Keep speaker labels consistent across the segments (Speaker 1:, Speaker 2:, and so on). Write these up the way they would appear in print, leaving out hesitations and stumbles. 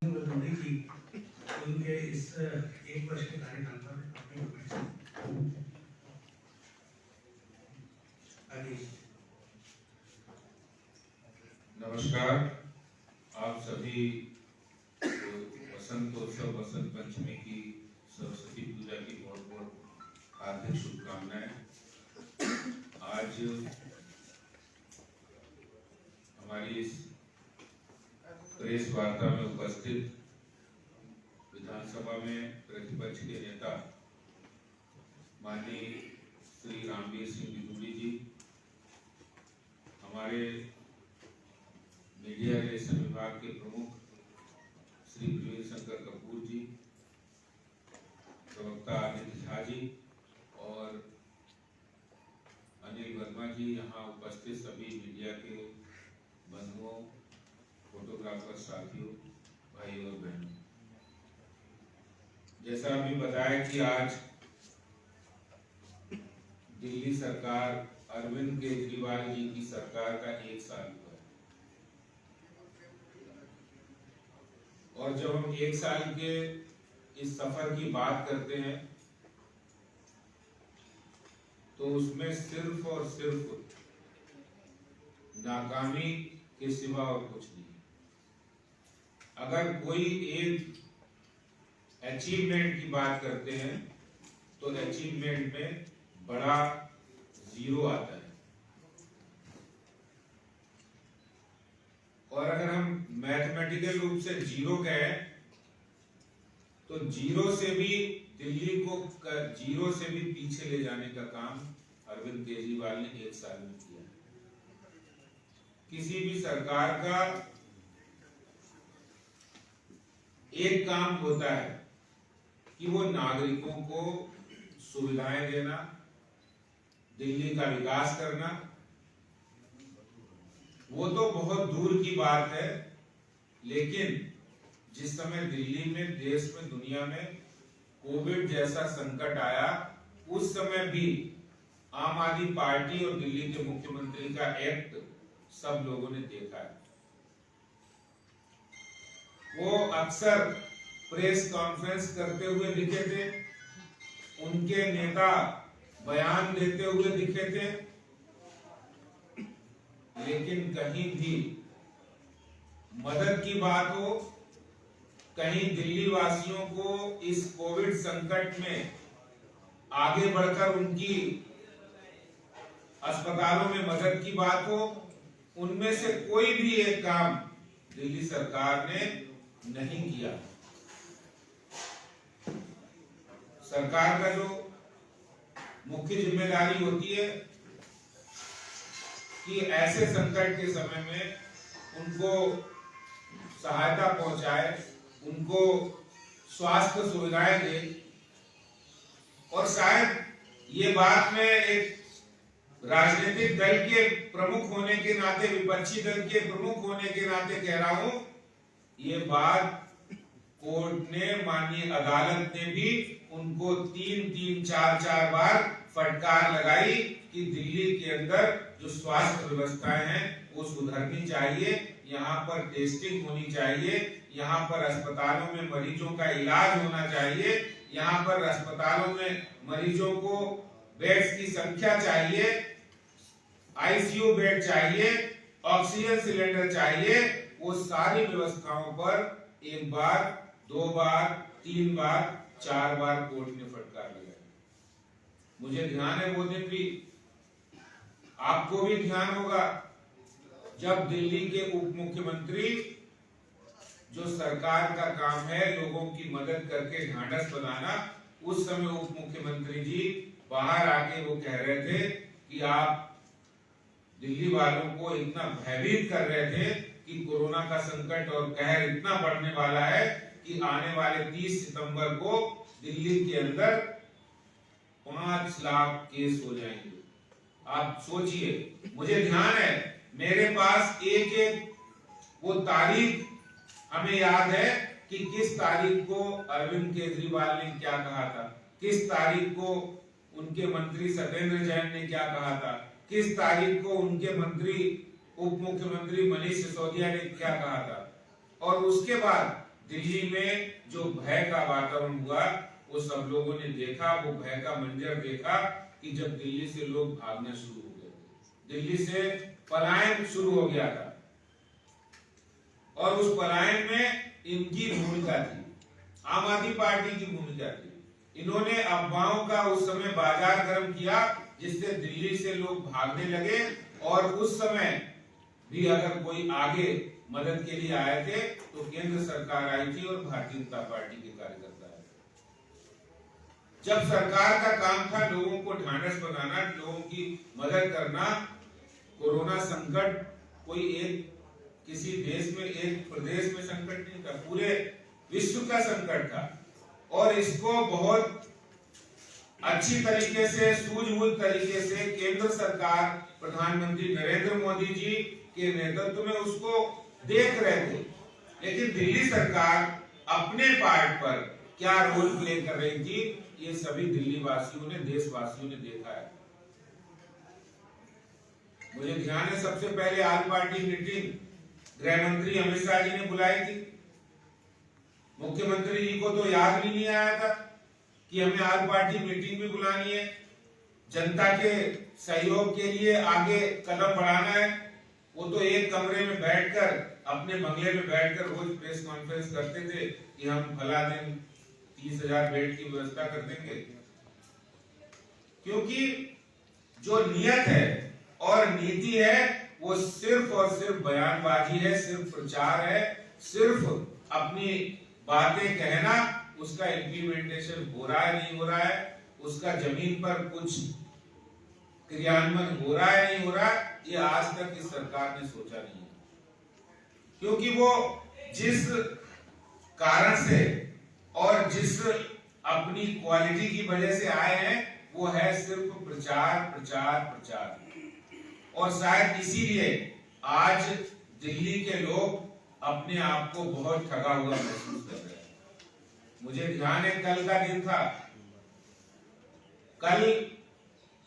Speaker 1: मोदी जी उनके इस 1 वर्ष के कार्यकाल पर
Speaker 2: नमस्कार। आप सभी को वसंतोत्सव वसंत पंचमी की सरस्वती पूजा की बहुत बहुत हार्दिक शुभकामनाएं। आज हमारी इस प्रेस वार्ता में उपस्थित विधानसभा में प्रतिपक्ष के नेता माननीय श्री रामवीर सिंह बिधूड़ी जी, हमारे मीडिया रिलेशन विभाग के प्रमुख श्री वीर शंकर कपूर जी, प्रवक्ता आदित्य झा जी और अनिल वर्मा जी, यहाँ उपस्थित सभी मीडिया के बंधुओं, फोटोग्राफर साथियों, भाई और बहनों, जैसा अभी बताया कि आज दिल्ली सरकार, अरविंद केजरीवाल जी की सरकार का 1 साल हुआ है। और जब हम 1 साल के इस सफर की बात करते हैं तो उसमें सिर्फ और सिर्फ नाकामी के सिवा और कुछ नहीं। अगर कोई एक अचीवमेंट की बात करते हैं तो अचीवमेंट में बड़ा 0 आता है। और अगर हम मैथमेटिकल रूप से 0 कहें तो 0 से भी दिल्ली को 0 से भी पीछे ले जाने का काम अरविंद केजरीवाल ने 1 साल में किया है। किसी भी सरकार का एक काम होता है कि वो नागरिकों को सुविधाएं देना, दिल्ली का विकास करना। वो तो बहुत दूर की बात है, लेकिन जिस समय दिल्ली में, देश में, दुनिया में कोविड जैसा संकट आया, उस समय भी आम आदमी पार्टी और दिल्ली के मुख्यमंत्री का एक्ट सब लोगों ने देखा है। वो अक्सर प्रेस कॉन्फ्रेंस करते हुए दिखे थे, उनके नेता बयान देते हुए दिखे थे, लेकिन कहीं भी मदद की बात हो, कहीं दिल्ली वासियों को इस कोविड संकट में आगे बढ़कर उनकी अस्पतालों में मदद की बात हो, उनमें से कोई भी एक काम दिल्ली सरकार ने नहीं किया। सरकार का जो मुख्य जिम्मेदारी होती है कि ऐसे संकट के समय में उनको सहायता पहुंचाए, उनको स्वास्थ्य सुविधाएं दे। और शायद ये बात मैं एक राजनीतिक दल के प्रमुख होने के नाते, विपक्षी दल के प्रमुख होने के नाते कह रहा हूं, ये बात कोर्ट ने, माननीय अदालत ने भी उनको 3-3, 4-4 बार फटकार लगाई कि दिल्ली के अंदर जो स्वास्थ्य व्यवस्थाएं हैं वो सुधरनी चाहिए, यहाँ पर टेस्टिंग होनी चाहिए, यहाँ पर अस्पतालों में मरीजों का इलाज होना चाहिए, यहाँ पर अस्पतालों में मरीजों को बेड्स की संख्या चाहिए, आईसीयू बेड चाहिए, ऑक्सीजन सिलेंडर चाहिए। वो सारी व्यवस्थाओं पर 1 बार, 2 बार, 3 बार, 4 बार कोर्ट ने फटकार लगाई। मुझे ध्यान है वो दिन भी, आपको भी ध्यान होगा, जब दिल्ली के उप मुख्यमंत्री, जो सरकार का काम है लोगों की मदद करके ढांढस बनाना, उस समय उप मुख्यमंत्री जी बाहर आके वो कह रहे थे कि आप दिल्ली वालों को इतना भयभीत कर रहे थे कि कोरोना का संकट और कहर इतना बढ़ने वाला है कि आने वाले 30 सितंबर को दिल्ली के अंदर 5 लाख केस हो जाएंगे। आप सोचिए, मुझे ध्यान है, मेरे पास एक वो तारीख हमें याद है कि किस तारीख को अरविंद केजरीवाल ने क्या कहा था, किस तारीख को उनके मंत्री सत्येंद्र जैन ने क्या कहा था, किस तारीख को उनके मंत्री उप मुख्यमंत्री मनीष सिसोदिया ने क्या कहा था। और उसके बाद दिल्ली में जो भय का वातावरण हुआ वो सब लोगों ने देखा, वो भय का मंजर देखा कि जब दिल्ली से लोग भागना शुरू हो गए, दिल्ली से पलायन शुरू हो गया था और उस पलायन में इनकी भूमिका थी, आम आदमी पार्टी की भूमिका थी। इन्होंने अफवाहों का उस समय बाजार गर्म किया जिससे दिल्ली से लोग भागने लगे और उस समय भी अगर कोई आगे मदद के लिए आए थे तो केंद्र सरकार आई थी और भारतीय जनता पार्टी के कार्यकर्ता आए थे। जब सरकार का काम था लोगों को ढांढस बनाना, लोगों की मदद करना, कोरोना संकट कोई एक किसी देश में एक प्रदेश में संकट नहीं था, पूरे विश्व का संकट था और इसको बहुत अच्छी तरीके से सूझबूझ तरीके से केंद्र सरकार प्रधानमंत्री नरेंद्र मोदी जी के नेतृत्व में उसको देख रहे थे। लेकिन दिल्ली सरकार अपने पार्ट पर क्या रोल प्ले कर रही थी ये सभी दिल्ली वासियों ने, देशवासियों ने देखा है। मुझे ध्यान है सबसे पहले ऑल पार्टी मीटिंग गृह मंत्री अमित शाह जी ने बुलाई थी। मुख्यमंत्री जी को तो याद भी नहीं आया था कि हमें ऑल पार्टी मीटिंग भी बुलानी है, जनता के सहयोग के लिए आगे कदम बढ़ाना है। वो तो एक कमरे में बैठकर अपने बंगले में बैठकर रोज प्रेस कॉन्फ्रेंस करते थे कि हम फला दिन 30,000 बेड की व्यवस्था कर देंगे, क्योंकि जो नियत है और नीति है वो सिर्फ और सिर्फ बयानबाजी है, सिर्फ प्रचार है, सिर्फ अपनी बातें कहना, उसका इम्प्लीमेंटेशन हो रहा है नहीं हो रहा है, उसका जमीन पर कुछ क्रियान्वयन हो रहा है नहीं हो रहा है, ये आज तक इस सरकार ने सोचा नहीं है। क्योंकि वो जिस कारण से और जिस अपनी क्वालिटी की वजह से आए हैं वो है सिर्फ प्रचार प्रचार प्रचार। और शायद इसीलिए आज दिल्ली के लोग अपने आप को बहुत ठगा हुआ महसूस कर रहे हैं। मुझे ध्यान है कल का दिन था, कल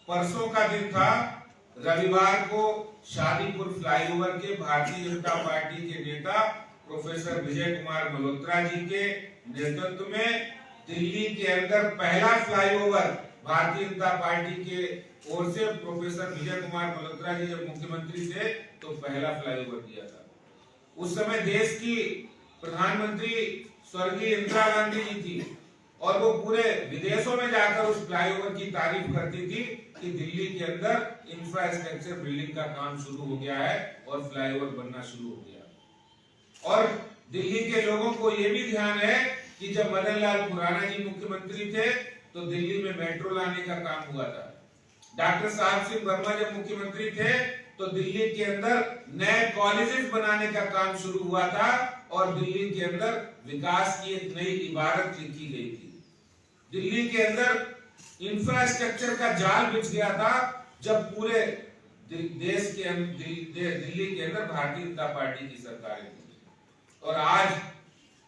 Speaker 2: परसों का दिन था, रविवार को शादीपुर फ्लाईओवर के भारतीय जनता पार्टी के नेता प्रोफेसर विजय कुमार मल्होत्रा जी के नेतृत्व में दिल्ली के अंदर पहला फ्लाईओवर भारतीय जनता पार्टी के ओर से प्रोफेसर विजय कुमार मल्होत्रा जी जब मुख्यमंत्री थे तो पहला फ्लाईओवर दिया था। उस समय देश की प्रधानमंत्री स्वर्गीय इंदिरा गांधी जी थी और वो पूरे विदेशों में जाकर उस फ्लाईओवर की तारीफ करती थी कि दिल्ली के अंदर इंफ्रास्ट्रक्चर बिल्डिंग का काम शुरू हो गया है और फ्लाईओवर बनना शुरू हो गया। और दिल्ली के लोगों को ये भी ध्यान है कि जब मदन लाल खुराना जी मुख्यमंत्री थे तो दिल्ली में मेट्रो लाने का काम हुआ था। डॉक्टर साहब सिंह वर्मा जब मुख्यमंत्री थे तो दिल्ली के अंदर नए कॉलेजेस बनाने का काम शुरू हुआ था और दिल्ली के अंदर विकास की एक नई इबारत लिखी गई थी। दिल्ली के अंदर इंफ्रास्ट्रक्चर का जाल बिछ गया था जब पूरे देश के दिल्ली के अंदर भारतीय जनता पार्टी की सरकार थी। और आज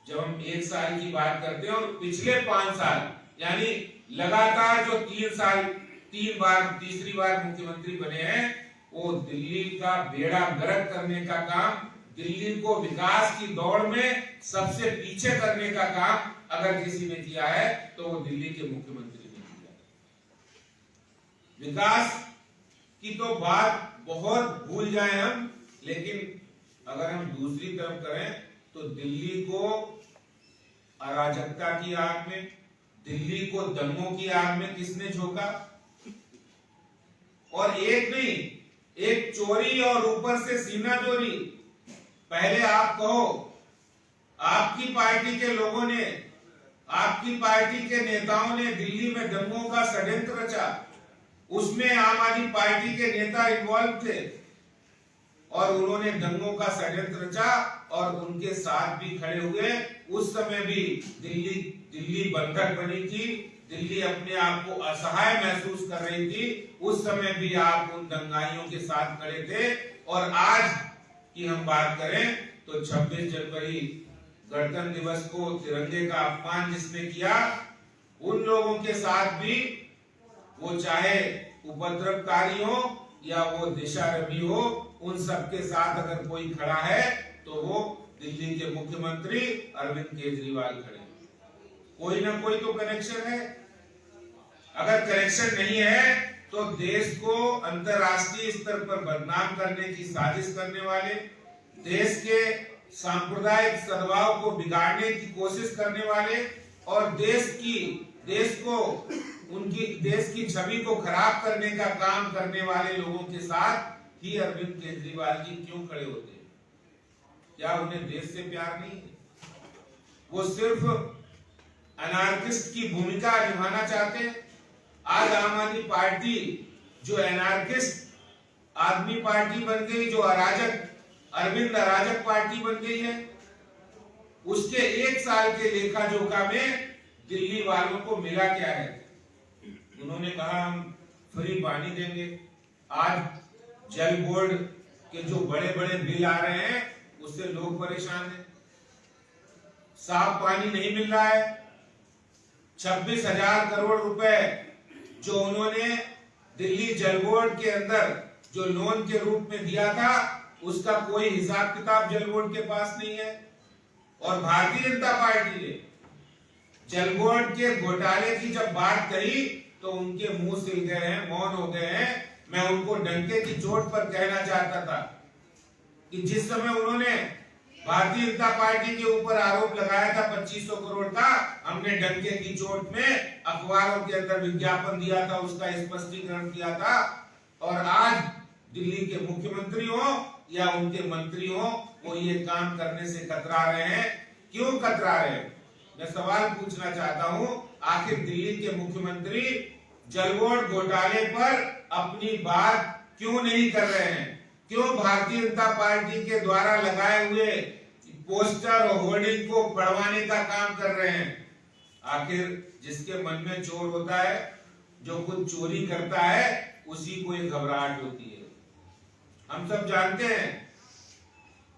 Speaker 2: जब हम एक साल की बात करते हैं और पिछले 5 साल यानी लगातार जो 3 बार तीसरी बार मुख्यमंत्री बने हैं वो दिल्ली का बेड़ा गर्क करने का काम, दिल्ली को विकास की दौड़ में सबसे पीछे करने का काम अगर किसी ने किया है तो वो दिल्ली के मुख्यमंत्री ने किया। विकास की तो बात बहुत भूल जाए हम, लेकिन अगर हम दूसरी तरफ करें तो दिल्ली को अराजकता की आग में, दिल्ली को दंगों की आग में किसने झोंका? और एक नहीं, एक चोरी और ऊपर से सीना चोरी। पहले आप कहो आपकी पार्टी के लोगों ने, आपकी पार्टी के नेताओं ने दिल्ली में दंगों का षड्यंत्र रचा, उसमें आम आदमी पार्टी के नेता इन्वॉल्व थे और उन्होंने दंगों का षड्यंत्र रचा और उनके साथ भी खड़े हुए। उस समय भी दिल्ली बंधक बनी थी, दिल्ली अपने आप को असहाय महसूस कर रही थी। उस समय भी आप उन दंगाइयों के साथ खड़े थे। और आज की हम बात करें तो 26 जनवरी गणतंत्र दिवस को तिरंगे का अपमान जिसने किया, उन लोगों के साथ भी वो चाहे उपद्रवकारी हो या वो दिशा रवि हो, उन सबके साथ अगर कोई खड़ा है तो वो दिल्ली के मुख्यमंत्री अरविंद केजरीवाल खड़े हैं। कोई ना कोई तो कनेक्शन है। अगर कनेक्शन नहीं है तो देश को अंतर्राष्ट्रीय स्तर पर बदनाम करने की साजिश करने वाले, देश के सांप्रदायिक सद्भाव को बिगाड़ने की कोशिश करने वाले और देश की छवि को खराब करने का काम करने वाले लोगों के साथ ही अरविंद केजरीवाल जी क्यों खड़े होते हैं? क्या उन्हें देश से प्यार नहीं है? वो सिर्फ अनार्किस्ट की भूमिका निभाना चाहते हैं। आज आम आदमी पार्टी जो एनार्किस्ट आदमी पार्टी बन गई, जो अरविंद अराजक पार्टी बन गई है, उसके 1 साल के लेखा जोखा में दिल्ली वालों को मिला क्या है? उन्होंने कहा हम फ्री पानी देंगे। आज जल बोर्ड के जो बड़े बड़े बिल आ रहे हैं उससे लोग परेशान हैं। साफ पानी नहीं मिल रहा है। 26,000 करोड़ रुपए जो उन्होंने दिल्ली जल बोर्ड के अंदर जो लोन के रूप में दिया था, उसका कोई हिसाब किताब जल बोर्ड के पास नहीं है। और भारतीय जनता पार्टी ने जल बोर्ड के घोटाले की जब बात कही तो उनके मुंह सिल गए हैं, मौन हो गए हैं। मैं उनको डंके की चोट पर कहना चाहता था कि जिस समय उन्होंने भारतीय जनता पार्टी के ऊपर आरोप लगाया था 2500 करोड़ का, हमने डंके की चोट में अखबारों के अंदर विज्ञापन दिया था, उसका स्पष्टीकरण किया था। और आज दिल्ली के मुख्यमंत्री हो या उनके मंत्री हो, वो ये काम करने से कतरा रहे हैं। क्यों कतरा रहे हैं? मैं सवाल पूछना चाहता हूं, आखिर दिल्ली के मुख्यमंत्री जल बोर्ड घोटाले पर अपनी बात क्यों नहीं कर रहे हैं? क्यों भारतीय जनता पार्टी के द्वारा लगाए हुए पोस्टर और होर्डिंग को पढ़वाने का काम कर रहे हैं? आखिर जिसके मन में चोर होता है, जो कुछ चोरी करता है, उसी को एक घबराहट होती है। हम सब जानते हैं,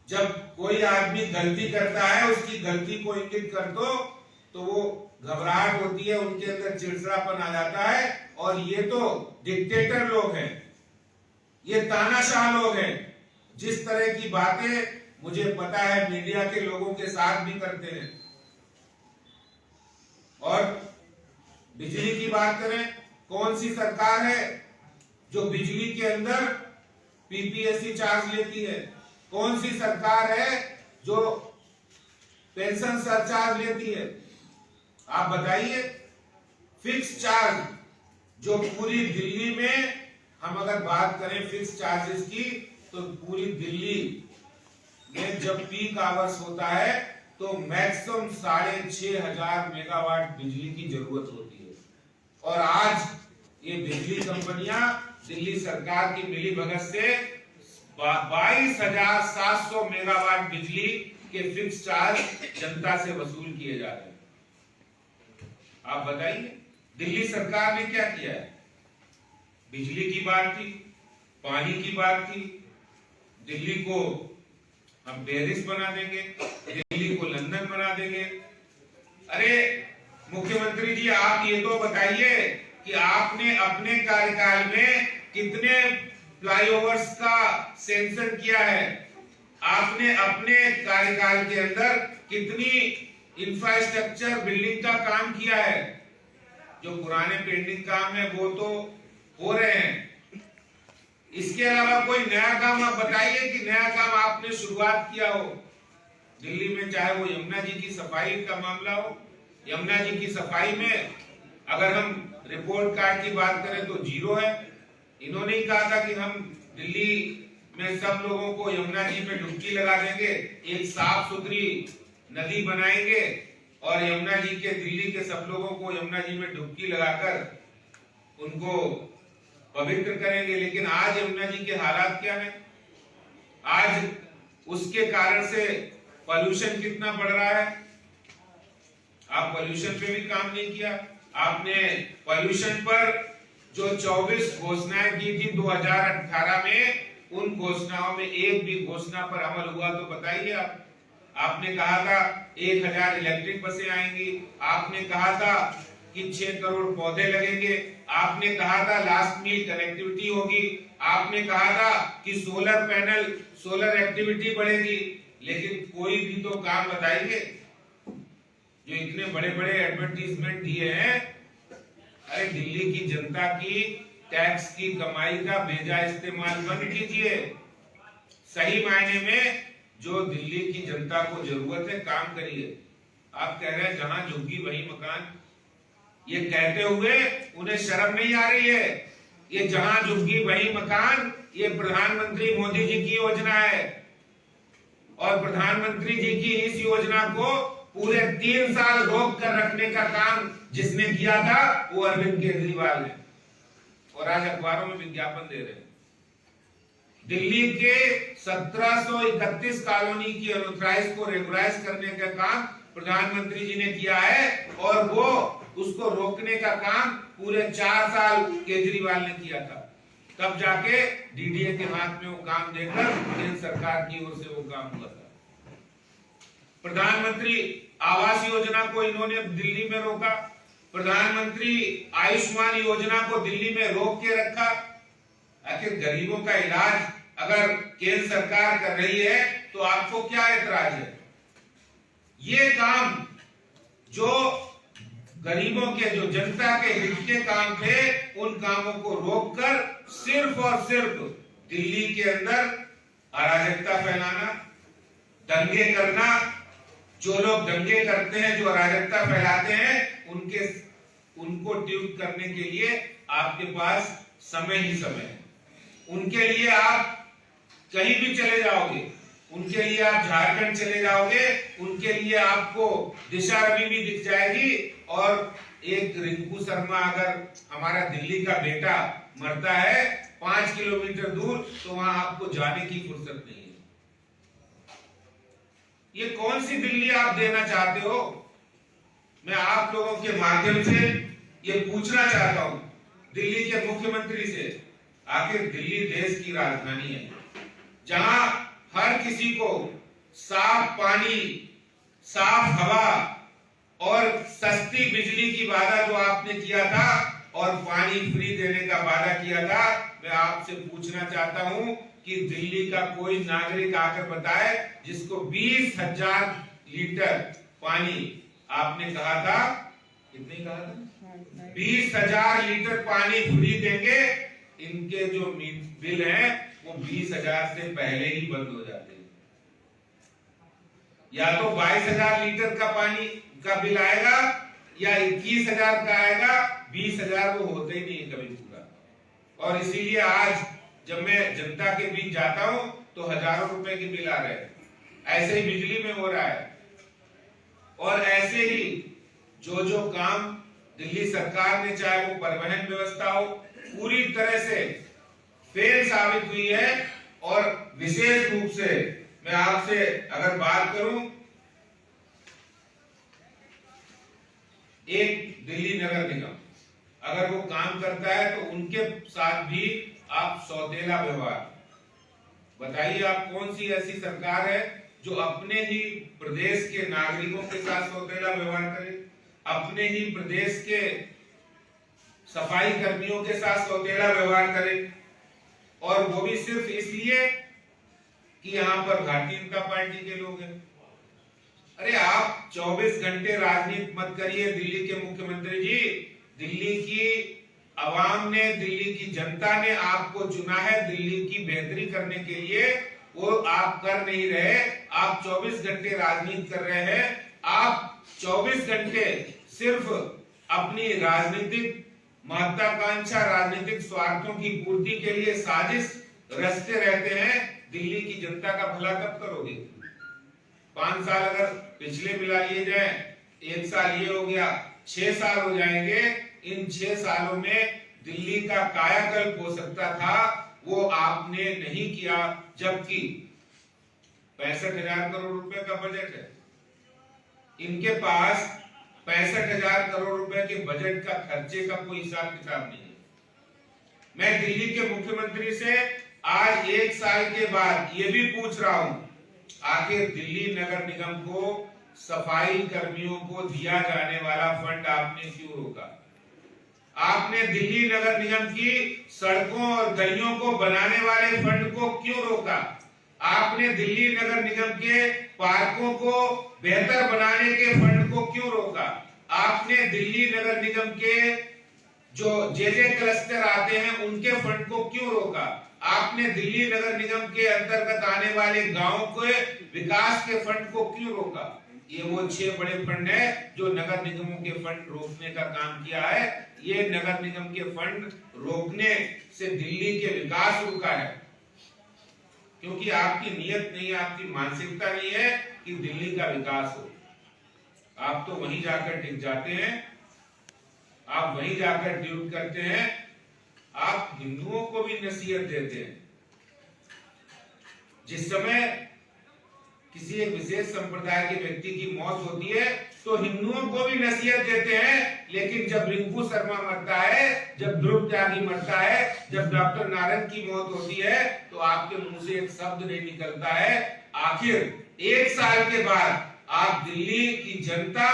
Speaker 2: जब कोई आदमी गलती करता है, उसकी गलती को इंगित कर दो तो वो घबराहट होती है, उनके अंदर चिड़चिड़ापन आ जाता है। और ये तो डिक्टेटर लोग हैं, ये तानाशाह लोग हैं। जिस तरह की बातें मुझे पता है मीडिया के लोगों के साथ भी करते हैं। और बिजली की बात करें, कौन सी सरकार है जो बिजली के अंदर पीपीएससी चार्ज लेती है? कौन सी सरकार है जो पेंशन सरचार्ज लेती है? आप बताइए। फिक्स चार्ज जो पूरी दिल्ली में, हम अगर बात करें फिक्स चार्जेस की, तो पूरी दिल्ली में जब पीक आवर्स होता है तो मैक्सिमम 6,500 मेगावाट बिजली की जरूरत होती है। और आज ये बिजली कंपनियां दिल्ली सरकार की मिलीभगत से 22,700 मेगावाट बिजली के फिक्स चार्ज जनता से वसूल किए जा रहे हैं। आप बताइए, दिल्ली सरकार ने क्या किया है? बिजली की बात थी, पानी की बात थी, दिल्ली को हम पेरिस बना देंगे, दिल्ली को लंदन बना देंगे। अरे मुख्यमंत्री जी, आप ये तो बताइए कि आपने अपने कार्यकाल में कितने फ्लाईओवर्स का सेंक्शन किया है? आपने अपने कार्यकाल के अंदर कितनी इंफ्रास्ट्रक्चर बिल्डिंग का काम किया है? जो पुराने पेंडिंग काम है वो तो हो रहे हैं। इसके अलावा कोई नया काम आप बताइए कि नया काम आपने शुरुआत किया हो दिल्ली में। चाहे वो यमुना जी की सफाई का मामला हो, यमुना जी की सफाई में अगर हम रिपोर्ट कार्ड की बात करें तो 0 है। इन्होंने ही कहा था कि हम दिल्ली में सब लोगों को यमुना जी में डुबकी लगा देंगे, एक साफ सुथरी नदी बनाएंगे और यमुना जी के, दिल्ली के सब लोगों को यमुना जी में डुबकी लगाकर उनको पवित्र करेंगे। लेकिन आज यमुना जी के हालात क्या है? आज उसके कारण से पॉल्यूशन कितना बढ़ रहा है। आप पॉल्यूशन पे भी काम नहीं किया। आपने पॉल्यूशन पर जो 24 घोषणाएं की थी 2018 में, उन घोषणाओं में एक भी घोषणा पर अमल हुआ तो बताइए आप। आपने कहा था 1000 इलेक्ट्रिक बसें आएंगी, आपने कहा था कि 6 करोड़ पौधे लगेंगे, आपने कहा था लास्ट मील कनेक्टिविटी होगी, आपने कहा था कि सोलर पैनल, सोलर एक्टिविटी बढ़ेगी। लेकिन कोई भी तो काम बताइए। जो इतने बड़े बड़े एडवर्टीजमेंट दिए हैं, अरे दिल्ली की जनता की टैक्स की कमाई का बेजा इस्तेमाल बंद कीजिए। सही मायने में जो दिल्ली की जनता को जरूरत है काम करिए। आप कह रहे हैं जहां झुग्गी वही मकान, ये कहते हुए उन्हें शर्म नहीं आ रही है। ये जहां झुग्गी वही मकान, ये प्रधानमंत्री मोदी जी की योजना है और प्रधानमंत्री जी की इस योजना को पूरे 3 साल रोक कर रखने का काम जिसने किया था वो अरविंद केजरीवाल है और आज अखबारों में विज्ञापन दे रहे हैं। दिल्ली के 1731 कॉलोनी की अनऑथराइज को रेगुलराइज करने का काम प्रधानमंत्री जी ने किया है और वो उसको रोकने का काम पूरे 4 साल केजरीवाल ने किया था। तब जाके डीडीए के हाथ में वो काम देकर केंद्र सरकार की ओर से वो काम हुआ था। प्रधानमंत्री आवास योजना को इन्होंने दिल्ली में रोका, प्रधानमंत्री आयुष्मान योजना को दिल्ली में रोक के रखा। आखिर गरीबों का इलाज अगर केंद्र सरकार कर रही है तो आपको क्या ऐतराज है? ये काम जो गरीबों के, जो जनता के हित के काम थे, उन कामों को रोककर सिर्फ और सिर्फ दिल्ली के अंदर अराजकता फैलाना, दंगे करना। जो लोग दंगे करते हैं, जो अराजकता फैलाते हैं, उनको ट्यूट करने के लिए आपके पास समय ही समय है। उनके लिए आप कहीं भी चले जाओगे, उनके लिए आप झारखंड चले जाओगे, उनके लिए आपको दिशा रवि भी दिख जाएगी। और एक रिंकू शर्मा अगर हमारा दिल्ली का बेटा मरता है 5 किलोमीटर दूर, तो वहां आपको जाने की फुर्सत नहीं है। ये कौन सी दिल्ली आप देना चाहते हो? मैं आप लोगों के माध्यम से ये पूछना चाहता हूं दिल्ली के मुख्यमंत्री से, आखिर दिल्ली देश की राजधानी है जहां हर किसी को साफ पानी, साफ हवा और सस्ती बिजली की वादा जो आपने किया था और पानी फ्री देने का वादा किया था, मैं आपसे पूछना चाहता हूं कि दिल्ली का कोई नागरिक आकर बताए जिसको 20,000 लीटर पानी आपने कहा था, कितने कहा था? 20,000 लीटर पानी फ्री देंगे। इनके जो बिल हैं वो 20,000 से पहले ही बंद हो जाते हैं। या तो 22,000 लीटर का पानी का बिल आएगा या 21,000 का आएगा, 20,000 वो होते ही नहीं कभी पूरा। और इसीलिए आज जब मैं जनता के बीच जाता हूं तो हजारों रुपए के बिल आ रहे हैं। ऐसे ही बिजली में हो रहा है और ऐसे ही जो काम दिल्ली सरकार ने, चाहे वो परिवहन व्यवस्था हो, पूरी तरह से फेल साबित हुई है। और विशेष रूप से मैं आपसे अगर बात करूं, एक दिल्ली नगर निगम अगर वो काम करता है तो उनके साथ भी आप सौतेला व्यवहार। बताइए आप कौन सी ऐसी सरकार है जो अपने ही प्रदेश के नागरिकों के साथ सौतेला व्यवहार करे, अपने ही प्रदेश के सफाई कर्मियों के साथ सौतेला व्यवहार करे, और वो भी सिर्फ इसलिए कि यहाँ पर भारतीय जनता पार्टी के लोग हैं। अरे आप 24 घंटे राजनीति मत करिए दिल्ली के मुख्यमंत्री जी। दिल्ली की आवाम ने, दिल्ली की जनता ने आपको चुना है दिल्ली की बेहतरी करने के लिए, वो आप कर नहीं रहे। आप 24 घंटे राजनीति कर रहे हैं। आप 24 घंटे सिर्फ अपनी राजनीतिक महत्वाकांक्षा, राजनीतिक स्वार्थों की पूर्ति के लिए साजिश रचते रहते हैं। दिल्ली की जनता का भला कब करोगे? 5 साल अगर पिछले मिला लिए जाए, 1 साल ये हो गया, 6 साल हो जाएंगे। इन 6 सालों में दिल्ली का कायाकल्प हो सकता था, वो आपने नहीं किया। जबकि 65,000 करोड़ रुपए का बजट है, इनके पास 65,000 करोड़ रुपए के बजट का खर्चे का कोई हिसाब किताब नहीं है। मैं दिल्ली के मुख्यमंत्री से आज 1 साल के बाद ये भी पूछ रहा हूं, आखिर दिल्ली नगर निगम को सफाई कर्मियों को दिया जाने वाला फंड आपने क्यों रोका? आपने दिल्ली नगर निगम की सड़कों और गलियों को बनाने वाले फंड को क्यों रोका? आपने दिल्ली नगर निगम के पार्कों को बेहतर बनाने के फंड को क्यों रोका? आपने दिल्ली नगर निगम के जो जे क्लस्टर आते हैं उनके फंड को क्यों रोका? आपने दिल्ली नगर निगम के अंतर्गत आने वाले गांवों के विकास के फंड को क्यों रोका? ये वो 6 बड़े फंड है जो नगर निगमों के फंड रोकने का काम किया है। ये नगर निगम के फंड रोकने से दिल्ली के विकास रुका है, क्योंकि आपकी नीयत नहीं है, आपकी मानसिकता नहीं है कि दिल्ली का विकास हो। आप तो वहीं जाकर टिक जाते हैं, आप वहीं जाकर ड्यूट करते हैं, आप हिंदुओं को भी नसीहत देते हैं। जिस समय किसी एक विशेष संप्रदाय के व्यक्ति की मौत होती है तो हिंदुओं को भी नसीहत देते हैं, लेकिन जब रिंकू शर्मा मरता है, जब ध्रुव त्यागी मरता है, जब डॉक्टर नारंग की मौत होती है तो आपके मुंह से एक शब्द नहीं निकलता है। आखिर 1 साल के बाद आप दिल्ली की जनता,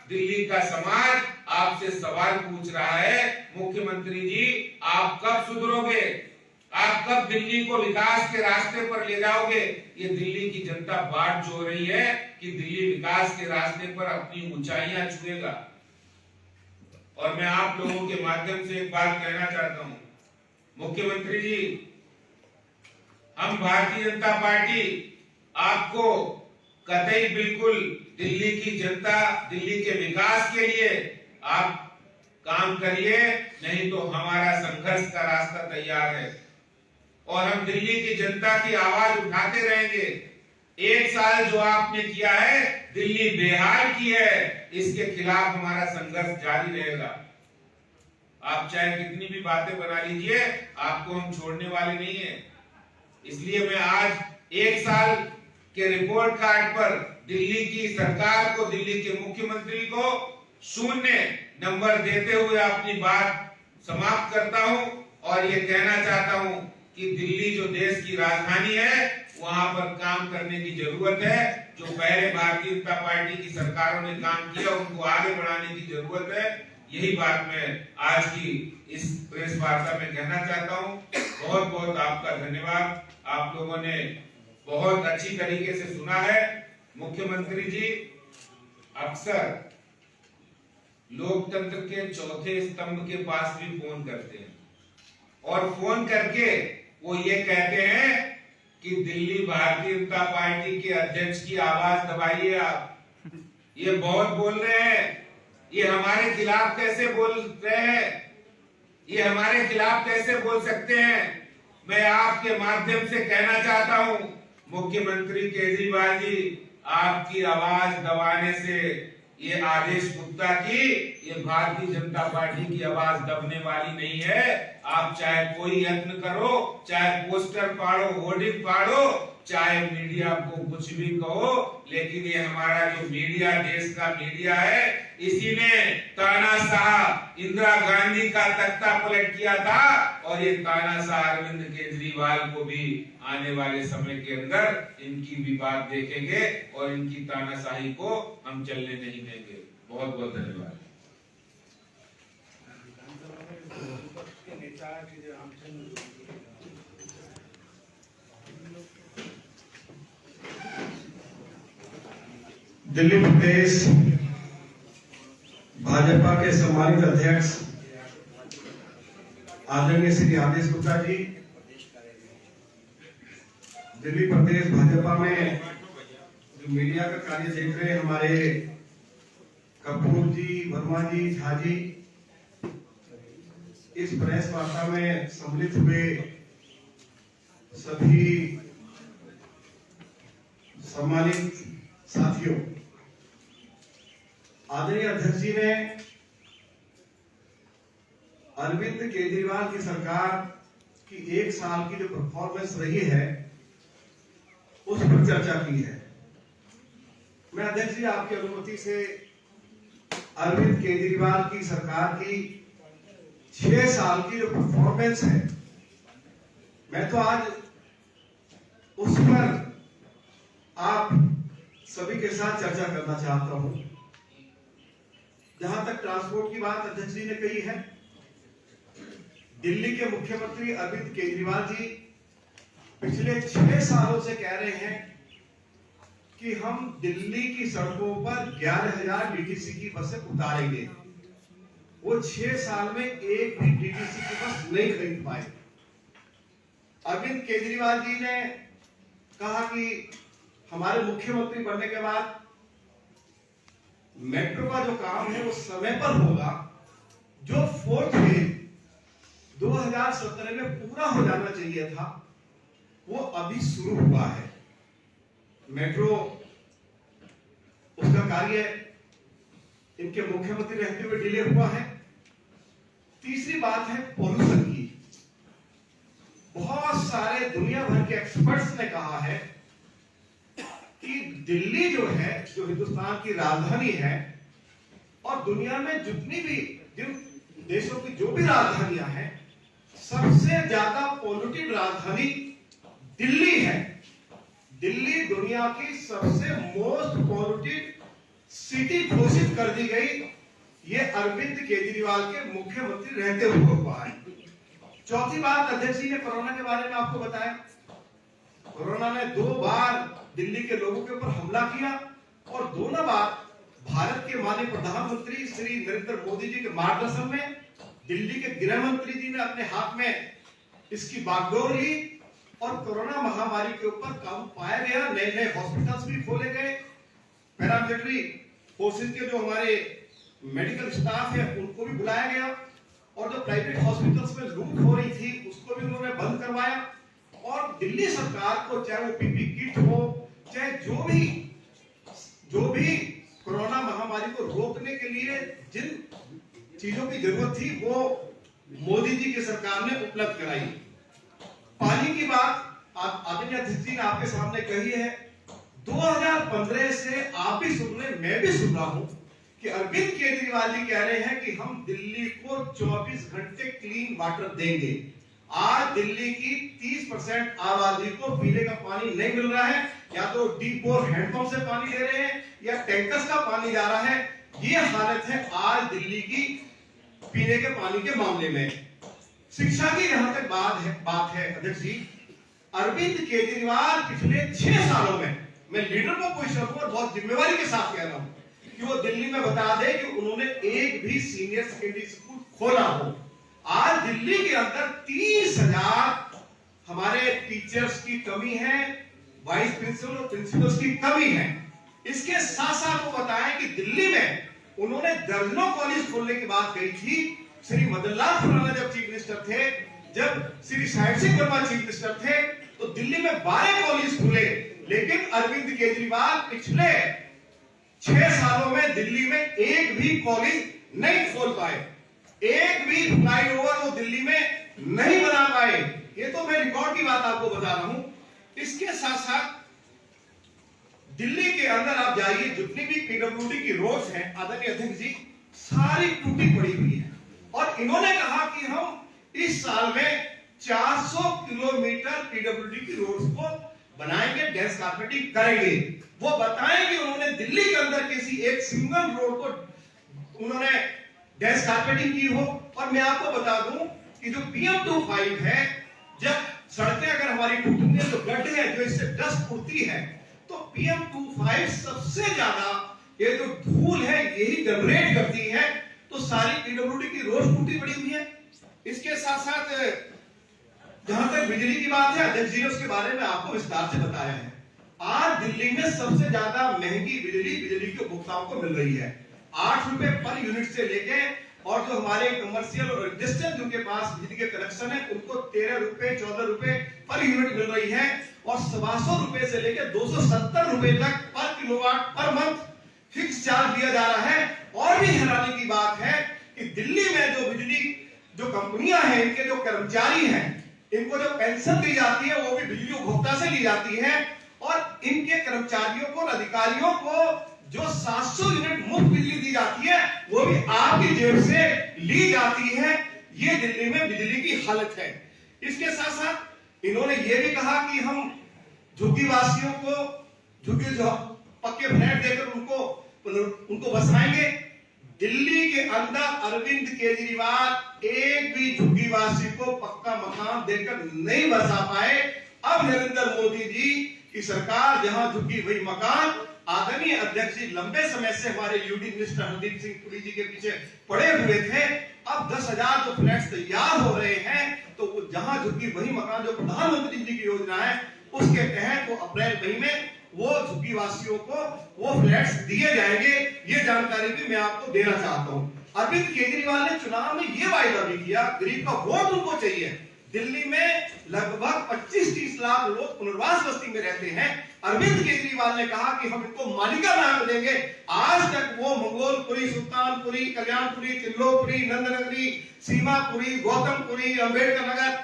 Speaker 2: दिल्ली का समाज आपसे सवाल पूछ रहा है, मुख्यमंत्री जी आप कब सुधरोगे? आप कब दिल्ली को विकास के रास्ते पर ले जाओगे? ये दिल्ली की जनता बाट जो रही है कि दिल्ली विकास के रास्ते पर अपनी ऊंचाइयां छुएगा। और मैं आप लोगों के माध्यम से एक बात कहना चाहता हूं, मुख्यमंत्री जी, हम भारतीय जनता पार्टी आपको कतई बिल्कुल दिल्ली की जनता, दिल्ली के विकास के लिए आप काम करिए, नहीं तो हमारा संघर्ष का रास्ता तैयार है और हम दिल्ली की जनता की आवाज उठाते रहेंगे। 1 साल जो आपने किया है, दिल्ली बेहाल की है, इसके खिलाफ हमारा संघर्ष जारी रहेगा। आप चाहे कितनी भी बातें बना लीजिए, आपको हम छोड़ने वाले नहीं है। इसलिए मैं आज 1 साल के रिपोर्ट कार्ड पर दिल्ली की सरकार को, दिल्ली के मुख्यमंत्री को 0 नंबर देते हुए अपनी बात समाप्त करता हूं और ये कहना चाहता हूं कि दिल्ली जो देश की राजधानी है, वहां पर काम करने की जरूरत है। जो पहले भारतीय जनता पार्टी की सरकारों ने काम किया उनको आगे बढ़ाने की जरूरत है। यही बात मैं आज की इस प्रेस वार्ता में कहना चाहता हूं। बहुत बहुत आपका धन्यवाद। आप लोगों ने बहुत अच्छी तरीके से सुना है। मुख्यमंत्री जी अक्सर लोकतंत्र के चौथे स्तंभ के पास भी फोन करते हैं और फोन करके वो ये कहते हैं कि दिल्ली भारतीय जनता पार्टी के अध्यक्ष की आवाज दबाइए आप। ये बहुत बोल रहे हैं, ये हमारे खिलाफ कैसे बोल रहे हैं? ये हमारे खिलाफ कैसे बोल सकते हैं? मैं आपके माध्यम से कहना चाहता हूं, मुख्यमंत्री केजरीवाल जी, आपकी आवाज दबाने से ये आदेश गुप्ता की, ये भारतीय जनता पार्टी की आवाज दबने वाली नहीं है। आप चाहे कोई यत्न करो, चाहे पोस्टर फाड़ो, होर्डिंग फाड़ो, चाहे मीडिया को कुछ भी कहो, लेकिन ये हमारा जो मीडिया, देश का मीडिया है, इसी ने तानाशाह इंदिरा गांधी का तख्ता पलट किया था और ये तानाशाह अरविंद केजरीवाल को भी आने वाले समय के अंदर इनकी भी बात देखेंगे और इनकी तानाशाही को हम चलने नहीं देंगे। बहुत बहुत धन्यवाद।
Speaker 3: दिल्ली प्रदेश भाजपा के सम्मानित अध्यक्ष आदरणीय श्री आदेश गुप्ता जी, दिल्ली प्रदेश भाजपा में जो मीडिया का कार्य देख रहे हैं हमारे कपूर जी, वर्मा जी, झा जी, इस प्रेस वार्ता में सम्मिलित हुए सभी सम्मानित साथियों, आदरणीय अध्यक्ष जी ने अरविंद केजरीवाल की सरकार की 1 साल की जो परफॉर्मेंस रही है उस पर चर्चा की है। मैं अध्यक्ष जी आपकी अनुमति से अरविंद केजरीवाल की सरकार की 6 साल की जो परफॉर्मेंस है, मैं तो आज उस पर आप सभी के साथ चर्चा करना चाहता हूं। जहां तक ट्रांसपोर्ट की बात अध्यक्ष जी ने कही है, दिल्ली के मुख्यमंत्री अरविंद केजरीवाल जी पिछले 6 सालों से कह रहे हैं कि हम दिल्ली की सड़कों पर 11,000 डीटीसी की बसें उतारेंगे। वो 6 साल में एक भी डीटीसी की बस नहीं खरीद पाए। अरविंद केजरीवाल जी ने कहा कि हमारे मुख्यमंत्री बनने के बाद मेट्रो का जो काम है वो समय पर होगा। जो 4th फेज 2017 में पूरा हो जाना चाहिए था वो अभी शुरू हुआ है। मेट्रो उसका कार्य इनके मुख्यमंत्री रहते हुए डिले हुआ है। तीसरी बात है पॉल्यूशन की। बहुत सारे दुनिया भर के एक्सपर्ट्स ने कहा है कि दिल्ली जो है, जो हिंदुस्तान की राजधानी है और दुनिया में जितनी भी जिन देशों की जो भी राजधानियां हैं, सबसे ज्यादा पॉल्यूटेड राजधानी दिल्ली है। दिल्ली दुनिया की सबसे मोस्ट पॉल्यूटेड सिटी घोषित कर दी गई। ये अरविंद केजरीवाल के मुख्यमंत्री रहते हुए हुआ है। चौथी बात, अध्यक्ष जी ने कोरोना के बारे में आपको बताया। कोरोना ने 2 बार दिल्ली के लोगों के ऊपर हमला किया और दोनों बार भारत के माननीय प्रधानमंत्री श्री नरेंद्र मोदी जी के मार्गदर्शन में दिल्ली के गृह मंत्री जी ने अपने हाथ में इसकी बागडोर ली और कोरोना महामारी के ऊपर काबू पाया गया। नए नए हॉस्पिटल्स भी खोले गए। पैरामिलिट्री फोर्सेस के जो हमारे मेडिकल स्टाफ है उनको भी बुलाया गया और जो प्राइवेट हॉस्पिटल्स में लूट हो रही थी उसको भी उन्होंने बंद करवाया। और दिल्ली सरकार को चाहे वो पीपी किट हो, चाहे जो भी कोरोना महामारी को रोकने के लिए जिन चीजों की जरूरत थी वो मोदी जी की सरकार ने उपलब्ध कराई। पानी की बात आदरणीय अध्यक्ष जी ने आपके सामने कही है। 2015 से आप भी सुन रहे, मैं भी सुन रहा हूं कि अरविंद केजरीवाल जी कह रहे हैं कि हम दिल्ली को 24 घंटे क्लीन वाटर देंगे। आज दिल्ली की 30% आबादी को पीने का पानी नहीं मिल रहा है। या तो डीप बोर हैंडपंप से पानी ले रहे हैं या टैंकर्स का पानी जा रहा है। ये हालत है आज दिल्ली की पीने के पानी के मामले में। शिक्षा की जहां तक बात है अध्यक्ष जी, अरविंद केजरीवाल पिछले 6 सालों में, मैं लीडर को पोजीशन पर बहुत जिम्मेवारी के साथ कह रहा हूं कि वो दिल्ली में बता दे कि उन्होंने एक भी सीनियर सेकेंडरी स्कूल खोला हो। आज दिल्ली के अंदर 30,000 हमारे टीचर्स की कमी है, वाइस प्रिंसिपल और प्रिंसिपल्स की कमी है। इसके साथ साथ वो बताएं कि दिल्ली में उन्होंने दर्जनों कॉलेज खोलने की बात कही थी। श्री मदन लाल खुराना जब चीफ मिनिस्टर थे, जब श्री साहिब सिंह वर्मा चीफ मिनिस्टर थे, तो दिल्ली में 12 कॉलेज खुले। लेकिन अरविंद केजरीवाल पिछले 6 सालों में दिल्ली में एक भी कॉलेज नहीं खोल पाए, एक भी फ्लाईओवर वो दिल्ली में नहीं बना पाए। ये तो मैं रिकॉर्ड की बात आपको बता रहा हूं। इसके साथ साथ दिल्ली के अंदर आप जाइए, जितनी भी पीडब्ल्यूडी की रोड्स हैं आदरणीय अध्यक्ष जी, सारी टूटी पड़ी हुई है। और इन्होंने कहा कि हम इस साल में 400 किलोमीटर पीडब्ल्यूडी की रोड्स को बनाएंगे, डेंस कारपेटिंग करेंगे। वो बताएंगे उन्होंने दिल्ली के अंदर किसी एक सिंगल रोड को उन्होंने डेंस कारपेटिंग की हो। और मैं आपको बता दूं कि जो PM25 है, जब सड़कें अगर हमारी टूटेंगी तो गड्ढे हैं जो इससे डस्ट उड़ती है, तो PM25 सबसे ज्यादा ये जो धूल है यही जनरेट करती है। तो सारी पीडब्ल्यूडी की रोड टूटी पड़ी हुई है। इसके साथ साथ जहां तक बिजली की बात है, अध्यक्ष जी ने उसके बारे में आपको विस्तार से बताया है। आज दिल्ली में सबसे ज्यादा महंगी बिजली के उपभोक्ताओं को मिल रही है। 8 रुपए पर यूनिट से लेके, और जो हमारे कमर्शियल और इंडस्ट्रियल जिनके पास बिजली के कनेक्शन है उनको 13 रुपए 14 रुपए पर यूनिट मिल रही है। और 125 रुपए से लेकर 270 रुपए तक पर kilowatt per month fix charge दिया जा रहा है। और भी हैरानी की बात है कि दिल्ली में जो बिजली जो कंपनियां हैं, इनके जो कर्मचारी हैं, इनको जो पेंशन दी जाती है वो भी बिजली उपभोक्ता से ली जाती है। और इनके कर्मचारियों को, अधिकारियों को जो 700 यूनिट मुफ्त बिजली दी जाती है वो भी आपकी जेब से ली जाती है। ये दिल्ली में बिजली की हालत है। इसके साथ साथ इन्होंने ये भी कहा कि हम झुग्गी वासियों को झुग्गी जो पक्के फ्लैट देकर उनको बसाएंगे। दिल्ली के अंदर अरविंद केजरीवाल एक भी झुग्गीवासी को पक्का मकान देकर नहीं बसा पाए। अब नरेंद्र मोदी जी की सरकार जहां झुकी वही मकान, आदरणीय अध्यक्ष जी लंबे समय से हमारे यूडी मिनिस्टर हरदीप सिंह पुरी जी के पीछे पड़े हुए थे। अब 10,000 जो फ्लैट्स तैयार हो रहे हैं, तो वो जहां झुकी वही मकान जो प्रधानमंत्री जी की योजना है उसके तहत वो अप्रैल मई में वो झुग्गी वासियों को वो फ्लैट्स दिए जाएंगे। ये जानकारी भी मैं आपको देना चाहता हूं। अरविंद केजरीवाल ने चुनाव में ये वायदा भी किया, गरीब का वोट उनको चाहिए। दिल्ली में लगभग 25-30 लाख लोग पुनर्वास बस्ती में रहते हैं। अरविंद केजरीवाल ने कहा कि हम इनको मालिका नाम देंगे। आज तक वो मंगोलपुरी, सुल्तानपुरी, कल्याणपुरी, तिल्लोपुरी, नंदनगरी, सीमापुरी, गौतमपुरी, अंबेडकर नगर,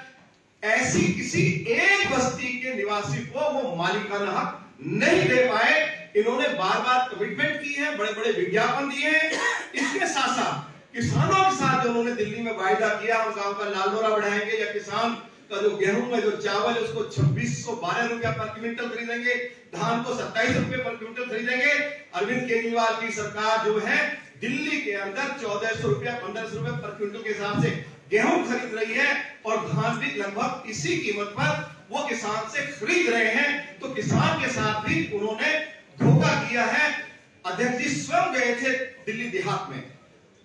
Speaker 3: ऐसी किसी एक बस्ती के निवासी को वो मालिकाना हक नहीं दे पाए। इन्होंने बार बार कमिटमेंट की है, बड़े बड़े विज्ञापन दिए हैं। इसके साथ साथ किसानों के साथ जो उन्होंने दिल्ली में वायदा किया, हम गांव का लाल डोरा बढ़ाएंगे, या किसान का जो गेहूं है, जो चावल है, उसको 2612 रुपया पर क्विंटल खरीदेंगे, धान को 27 रुपए पर क्विंटल खरीदेंगे। अरविंद केजरीवाल की सरकार जो है दिल्ली के अंदर 1400 रुपया 1500 रुपए पर क्विंटल के हिसाब से गेहूं खरीद रही है, और धान भी लगभग इसी कीमत पर वो किसान से खरीद रहे हैं। तो किसान के साथ भी उन्होंने धोखा किया है। अध्यक्ष जी स्वयं गए थे दिल्ली देहात में,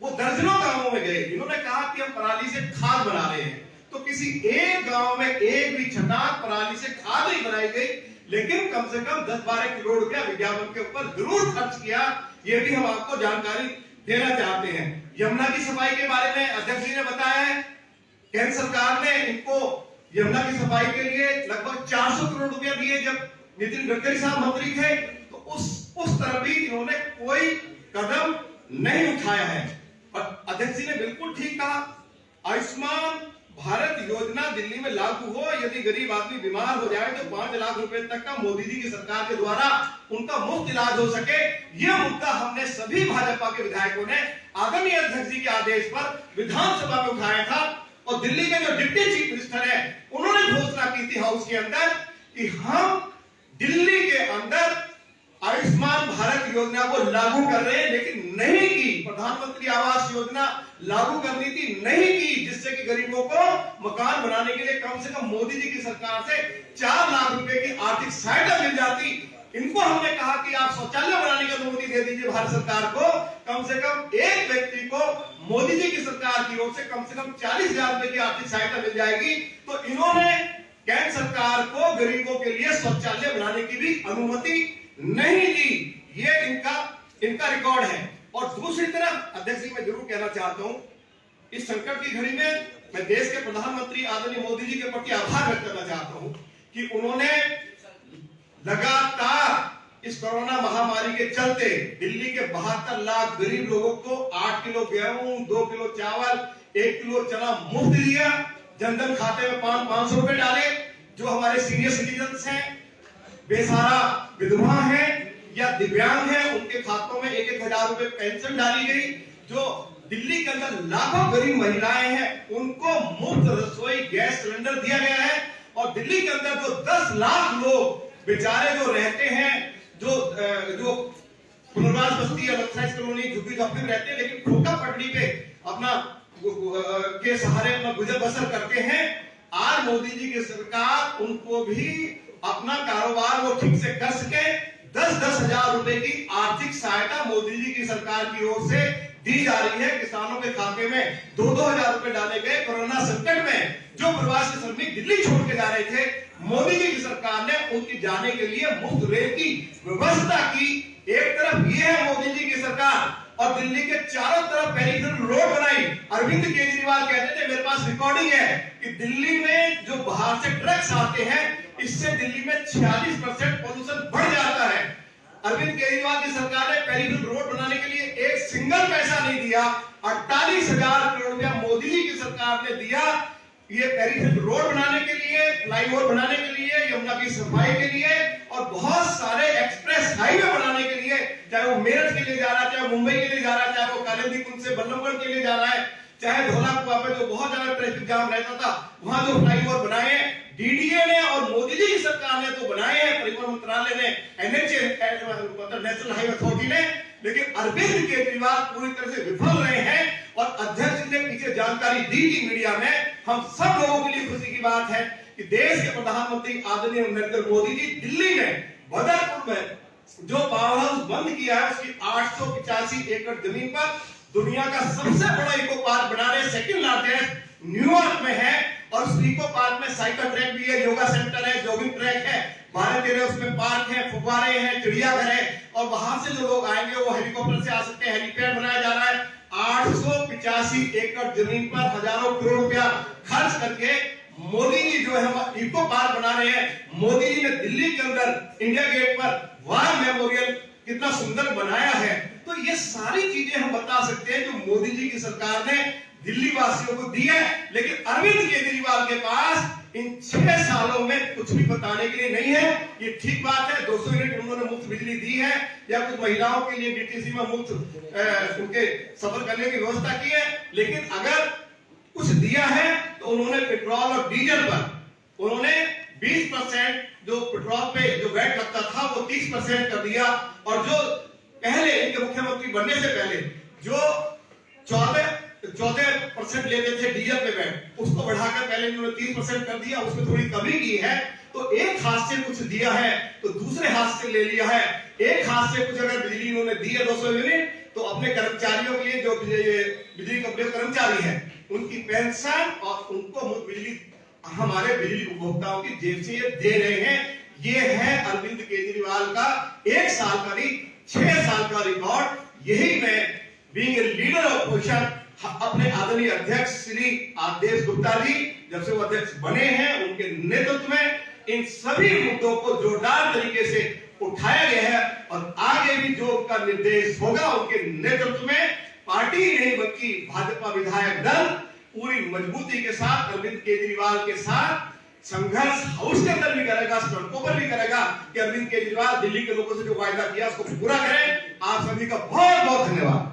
Speaker 3: वो दर्जनों गांवों में गए। इन्होंने कहा कि हम पराली से खाद बना रहे हैं, तो किसी एक गांव में एक भी छटाक पराली से खाद नहीं बनाई गई, लेकिन कम से कम 10-12 करोड़ रुपया विज्ञापन के ऊपर जरूर खर्च किया। ये भी हम आपको जानकारी देना चाहते हैं। यमुना की सफाई के बारे में अध्यक्ष जी ने बताया है, केंद्र सरकार ने इनको यमुना की सफाई के लिए लगभग 400 करोड़ रुपया दिए जब नितिन गडकरी साहब मंत्री थे। तो उस तरफ भी इन्होंने कोई कदम नहीं उठाया है। और अध्यक्ष जी ने बिल्कुल ठीक कहा, आयुष्मान भारत योजना दिल्ली में लागू हो, यदि गरीब आदमी बीमार हो जाए तो 5 लाख रुपए तक का मोदी जी की सरकार के द्वारा उनका मुफ्त इलाज हो सके। यह मुद्दा हमने सभी भाजपा के विधायकों ने आदरणीय अध्यक्ष जी के आदेश पर विधानसभा में उठाया था। और दिल्ली के जो डिप्टी चीफ मिनिस्टर है, उन्होंने घोषणा की थी हाउस के अंदर कि हम दिल्ली के अंदर आयुष्मान भारत योजना को लागू कर रहे हैं, लेकिन नहीं की। प्रधानमंत्री आवास योजना लागू करनी थी, नहीं की, जिससे कि गरीबों को मकान बनाने के लिए कम से कम मोदी जी की सरकार से 4 लाख रुपए की आर्थिक सहायता मिल जाती। इनको हमने कहा कि आप शौचालय बनाने की अनुमति दे दीजिए भारत सरकार को, कम से कम एक व्यक्ति को मोदी जी की सरकार की ओर से कम 40,000 रुपए की आर्थिक सहायता मिल जाएगी। तो इन्होंने केंद्र सरकार को गरीबों के लिए शौचालय बनाने की भी अनुमति नहीं दी। ये इनका रिकॉर्ड है। और दूसरी तरफ अध्यक्ष जी मैं जरूर कहना चाहता हूं, इस संकट की घड़ी में मैं देश के प्रधानमंत्री आदरणीय मोदी जी के प्रति आभार व्यक्त करना चाहता हूं कि उन्होंने लगातार इस कोरोना महामारी के चलते दिल्ली के 72 लाख गरीब लोगों को 8 किलो गेहूं, 2 किलो चावल, 1 किलो चना मुफ्त दिया। जनधन खाते में 500 रुपए डाले। जो हमारे सीनियर सिटीजन हैं, बेसहारा विधवा हैं या दिव्यांग हैं, उनके खातों में 1,000 रुपए पेंशन डाली गई। जो दिल्ली के अंदर लाखों गरीब महिलाएं हैं, उनको मुफ्त रसोई गैस सिलेंडर दिया गया है। और दिल्ली के अंदर जो 10 लाख लोग बेचारे जो रहते हैं, जो पुनर्वास बस्ती या लक्ष्य कॉलोनी झुग्गी झोपड़ी में रहते हैं, लेकिन खोखा पटड़ी पे अपना के सहारे अपना गुजर बसर करते हैं, आज मोदी जी की सरकार उनको भी अपना कारोबार वो ठीक से कर सके। 10-10 हजार रुपए की आर्थिक सहायता मोदी जी की सरकार की ओर से दी जा रही है। किसानों के खाते में 2-2 हजार रुपए डाले गए। कोरोना संकट में जो प्रवासी श्रमिक दिल्ली छोड़ के जा रहे थे, मोदी जी की सरकार ने उनकी जाने के लिए मुफ्त रेल की व्यवस्था की। एक तरफ ये है मोदी जी की सरकार, और दिल्ली के चारों तरफ पेरिफेरल रोड बनाई। अरविंद केजरीवाल कहते थे, मेरे पास रिकॉर्डिंग है, कि दिल्ली में जो बाहर से ट्रक्स आते हैं, इससे दिल्ली में 46% पोल्यूशन बढ़ जाता है। अरविंद केजरीवाल की सरकार ने पेरिफेरल रोड बनाने के लिए एक सिंगल पैसा नहीं दिया। 48,000 करोड़ रुपया मोदी जी की सरकार ने दिया ये पेरिफेरल रोड बनाने के लिए, फ्लाईओवर बनाने के लिए, यमुना की सफाई के लिए, और बहुत सारे एक्सप्रेस हाईवे बनाने के लिए। चाहे वो मेरठ के लिए जा रहा है, चाहे मुंबई के लिए जा रहा है, चाहे वो कालिंदी कुंज से बल्लभगढ़ के लिए जा रहा है, चाहे धौलाकुआं पे जो बहुत ज्यादा ट्रैफिक जाम रहता था, वहां जो फ्लाईओवर बनाए हैं डीडीए ने और मोदी जी की सरकार ने तो बनाए हैं, परिवहन मंत्रालय ने, एनएचए मतलब नेशनल हाईवे अथॉरिटी ने। लेकिन अरविंद केजरीवाल पूरी तरह से विफल रहे हैं। और अध्यक्ष ने पीछे जानकारी दी थी मीडिया में। हम सब लोगों के लिए खुशी की बात है कि देश के प्रधानमंत्री आदरणीय नरेंद्र मोदी जी दिल्ली में बदरपुर में जो पावर हाउस बंद किया है उसकी 885 एकड़ जमीन पर दुनिया का सबसे बड़ा इको पार्क बना रहे, सेकंड लार्जेस्ट न्यूयॉर्क में है। और उस इको पार्क में साइकिल ट्रैक भी है, योगा सेंटर है, जॉगिंग ट्रैक है, 12-13 उसमें पार्क है, फुव्वारे हैं, चिड़ियाघर है। और वहां से जो लोग आएंगे वो हेलीकॉप्टर से आ सकते हैं। हेलीपैड बनाया जा रहा है। 885 एकड़ जमीन पर हजारों करोड़ रुपया खर्च करके मोदी जी जो है इको पार्क बना रहे हैं। मोदी जी ने दिल्ली के अंदर इंडिया गेट पर वार मेमोरियल कितना सुंदर बनाया है। तो ये सारी चीजें हम बता सकते हैं जो मोदी जी की सरकार ने दिल्ली वासियों को दी है। लेकिन अरविंद केजरीवाल के पास इन 6 सालों में कुछ भी बताने के लिए नहीं है। ये ठीक बात है 200 यूनिट उन्होंने मुफ्त बिजली दी है, या कुछ महिलाओं के लिए डीटीसी में मुफ्त उनके सफर करने की व्यवस्था की है। लेकिन अगर कुछ दिया है तो उन्होंने पेट्रोल और डीजल पर उन्होंने 20% जो पेट्रोल पे जो वैट लगता था वो 30% कर दिया। और जो पहले इनके मुख्यमंत्री बनने से पहले जो 14% लेते थे डीजल पे वैट, उसको बढ़ाकर पहले इन्होंने 30% कर दिया, उसमें थोड़ी कमी की है। तो एक हाथ से कुछ दिया है तो दूसरे हाथ से ले लिया है। एक हाथ से कुछ अगर बिजली इन्होंने दी है 200 यूनिट, तो अपने कर्मचारियों के लिए जो बिजली कंपनी कर्मचारी है उनकी पेंशन और उनको मुफ्त बिजली हमारे बिजली उपभोक्ताओं की जेब से ये दे रहे हैं। ये है अरविंद केजरीवाल का 1 साल का नहीं 6 साल का रिकॉर्ड। यही मैं being a leader of opposition अपने आदरणीय अध्यक्ष श्री आदेश गुप्ता जी जब से वो अध्यक्ष बने हैं उनके नेतृत्व में इन सभी मुद्दों को जोरदार तरीके से उठाया गया है। और आगे भी जो उनका निर्देश होगा उनके नेतृत्व में पार्टी नहीं बल्कि भाजपा विधायक दल पूरी मजबूती के साथ अरविंद केजरीवाल के साथ संघर्ष हाउस के अंदर भी करेगा, सड़कों पर भी करेगा कि अरविंद केजरीवाल दिल्ली के लोगों से जो वायदा किया उसको पूरा करें। आप सभी का बहुत बहुत धन्यवाद।